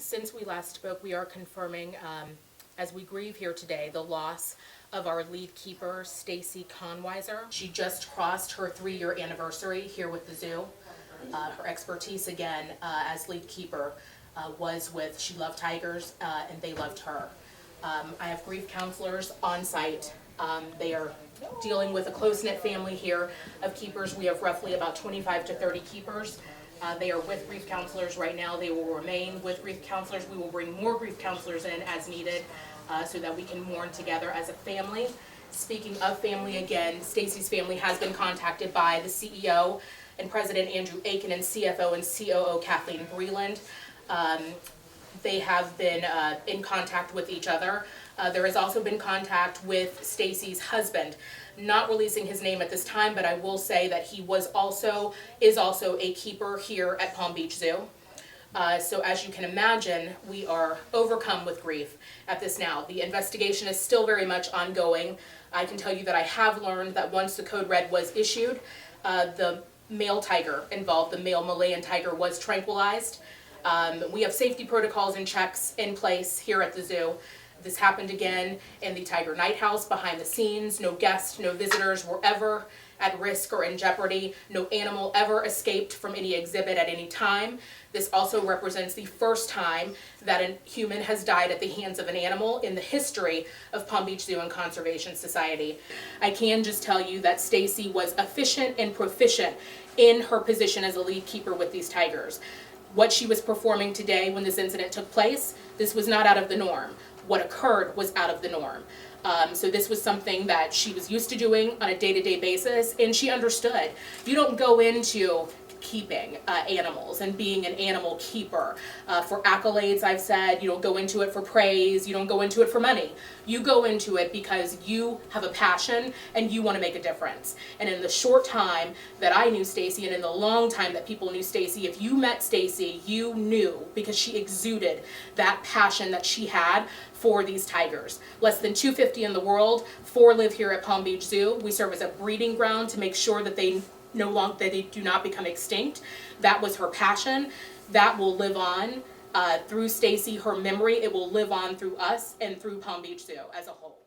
Since we last spoke, we are confirming, as we grieve here today, the loss of our lead keeper, Stacy Conweiser. She just crossed her 3-year anniversary here with the zoo. Her expertise, again, as lead keeper, was with She Loved Tigers, and they loved her. I have grief counselors on site. They are dealing with a close-knit family here of keepers. We have roughly about 25 to 30 keepers. They are with grief counselors right now. They will remain with grief counselors. We will bring more grief counselors in as needed so that we can mourn together as a family. Speaking of family, again, Stacy's family has been contacted by the CEO and President Andrew Aiken and CFO and COO Kathleen Breland. They have been in contact with each other. There has also been contact with Stacy's husband. Not releasing his name at this time, but I will say that he is also a keeper here at Palm Beach Zoo. So as you can imagine, we are overcome with grief at this now. The investigation is still very much ongoing. I can tell you that I have learned that once the code red was issued, the male tiger involved, the male Malayan tiger, was tranquilized. We have safety protocols and checks in place here at the zoo. This happened again in the Tiger Night House behind the scenes. No guests, no visitors were ever at risk or in jeopardy. No animal ever escaped from any exhibit at any time. This also represents the first time that a human has died at the hands of an animal in the history of Palm Beach Zoo and Conservation Society. I can just tell you that Stacy was efficient and proficient in her position as a lead keeper with these tigers. What she was performing today when this incident took place, this was not out of the norm. What occurred was out of the norm. So this was something that she was used to doing on a day-to-day basis, and she understood. You don't go into keeping animals and being an animal keeper for accolades. I've said you don't go into it for praise, you don't go into it for money. You go into it because you have a passion and you want to make a difference. And in the short time that I knew Stacy, and in the long time that people knew Stacy, if you met Stacy, you knew, because she exuded that passion that she had for these tigers. Less than 250 in the world, 4 live here at Palm Beach Zoo. We serve as a breeding ground to make sure that they do not become extinct. That was her passion. That will live on through Stacy, her memory. It will live on through us and through Palm Beach Zoo as a whole.